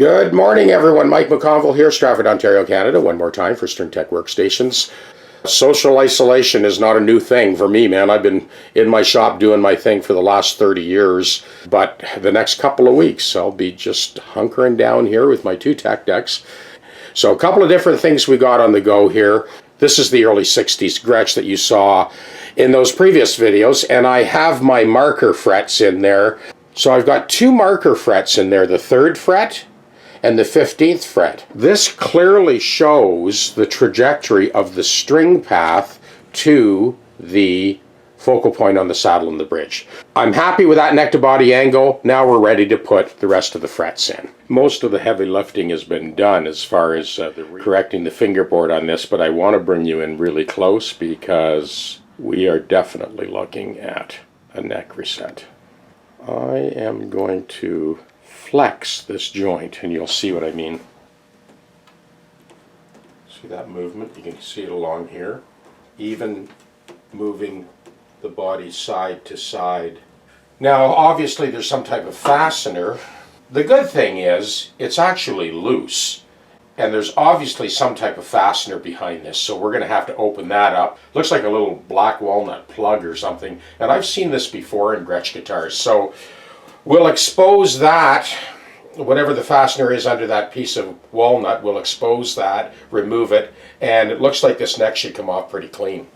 Good morning, everyone. Mike McConville here, Stratford, Ontario, Canada. One more time for Stern Tech Workstations. Social isolation is not a new thing for me, man. I've been in my shop doing my thing for the last 30 years. But the next couple of weeks, I'll be just hunkering down here with my two TechDecks. So a couple of different things we got on the go here. This is the early 60s Gretsch that you saw in those previous videos. And I have my marker frets in there. So I've got two marker frets in there, the 3rd fret and the 15th fret. This clearly shows the trajectory of the string path to the focal point on the saddle and the bridge. I'm happy with that neck to body angle. Now we're ready to put the rest of the frets in. Most of the heavy lifting has been done as far as correcting the fingerboard on this, but I want to bring you in really close because we are definitely looking at a neck reset. I am going to flex this joint and you'll see what I mean. See that movement? You can see it along here. Even moving the body side to side. Now obviously there's some type of fastener. The good thing is it's actually loose and there's obviously some type of fastener behind this, so we're going to have to open that up. Looks like a little black walnut plug or something, and I've seen this before in Gretsch guitars. So we'll expose that, whatever the fastener is under that piece of walnut, we'll expose that, remove it, and it looks like this neck should come off pretty clean.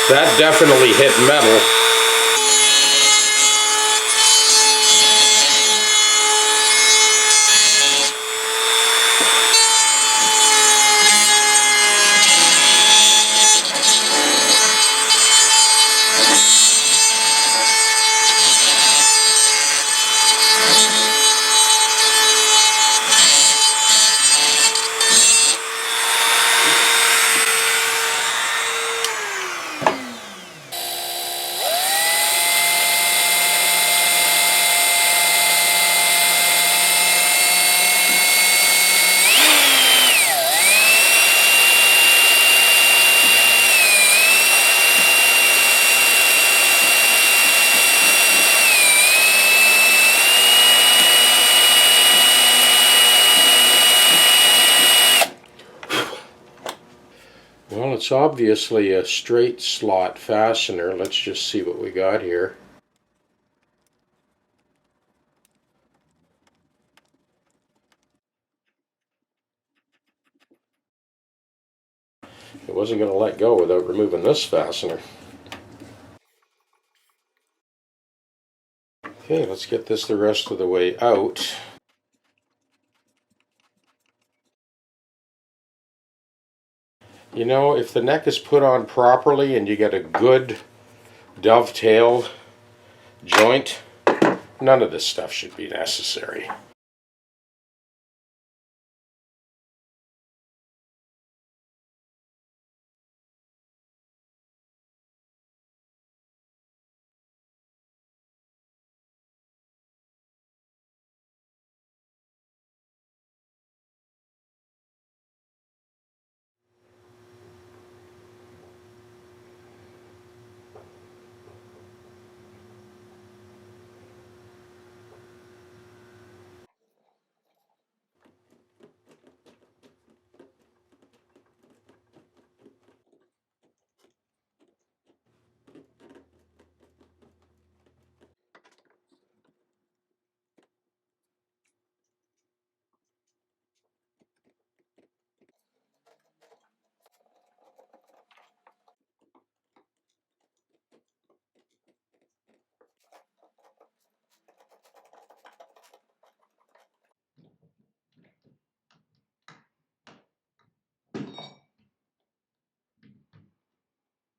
That definitely hit metal. Well, it's obviously a straight slot fastener. Let's just see what we got here. It wasn't going to let go without removing this fastener. Okay, let's get this the rest of the way out. You know, if the neck is put on properly and you get a good dovetail joint, none of this stuff should be necessary.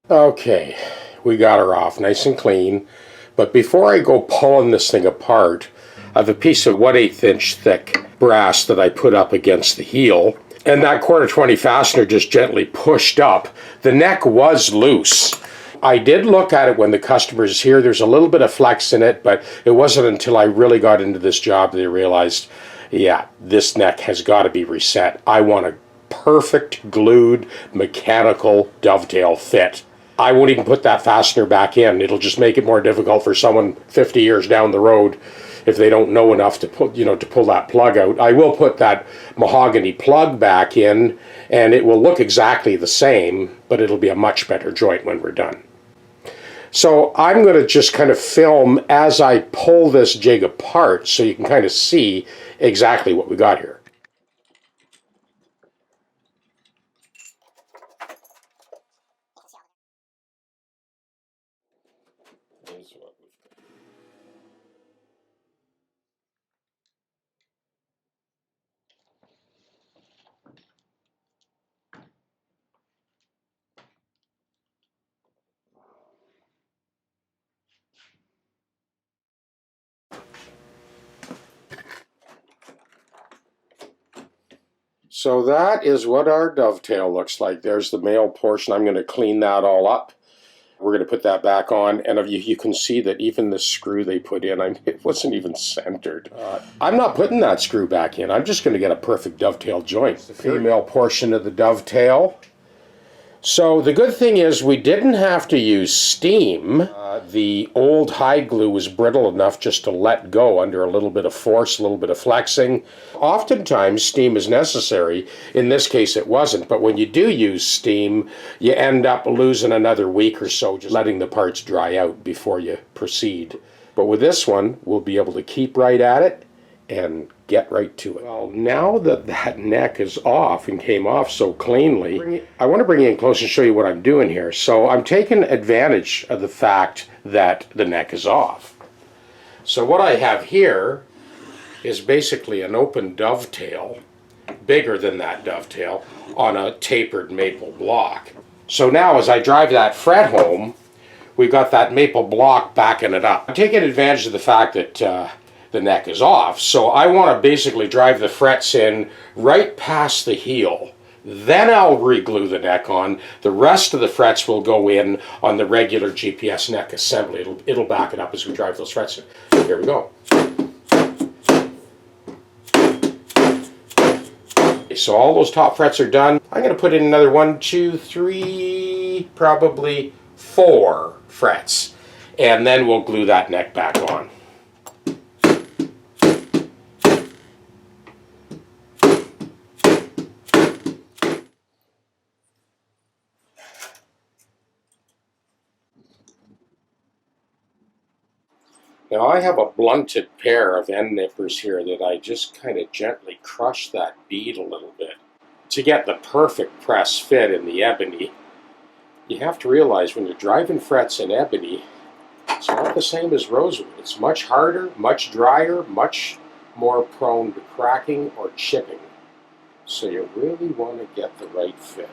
Okay, we got her off nice and clean, but before I go pulling this thing apart, I have a piece of 1/8 inch thick brass that I put up against the heel, and that 1/4 20 fastener just gently pushed up. The neck was loose. I did look at it when the customer's here. There's a little bit of flex in it, but it wasn't until I really got into this job that I realized, yeah, this neck has got to be reset. I want a perfect glued mechanical dovetail fit. I won't even put that fastener back in. It'll just make it more difficult for someone 50 years down the road if they don't know enough to put, to pull that plug out. I will put that mahogany plug back in, and it will look exactly the same, but it'll be a much better joint when we're done. So I'm going to just kind of film as I pull this jig apart so you can kind of see exactly what we got here. So that is what our dovetail looks like. There's the male portion. I'm going to clean that all up. We're going to put that back on, and you can see that even the screw they put in, it wasn't even centered. I'm not putting that screw back in. I'm just going to get a perfect dovetail joint. The female portion of the dovetail. So the good thing is we didn't have to use steam. The old hide glue was brittle enough just to let go under a little bit of force, a little bit of flexing. Oftentimes steam is necessary. In this case it wasn't, but when you do use steam, you end up losing another week or so just letting the parts dry out before you proceed. But with this one, we'll be able to keep right at it and get right to it. Well, now that that neck is off and came off so cleanly, I want to bring you in close and show you what I'm doing here. So I'm taking advantage of the fact that the neck is off. So what I have here is basically an open dovetail, bigger than that dovetail, on a tapered maple block. So now as I drive that fret home, we've got that maple block backing it up. I'm taking advantage of the fact that the neck is off, so I want to basically drive the frets in right past the heel. Then I'll re-glue the neck on. The rest of the frets will go in on the regular GPS neck assembly. It'll back it up as we drive those frets in. Here we go. So all those top frets are done. I'm going to put in another 1, 2, 3, probably 4 frets, and then we'll glue that neck back on. Now I have a blunted pair of end nippers here that I just kind of gently crush that bead a little bit. To get the perfect press fit in the ebony, you have to realize when you're driving frets in ebony, it's not the same as rosewood. It's much harder, much drier, much more prone to cracking or chipping. So you really want to get the right fit.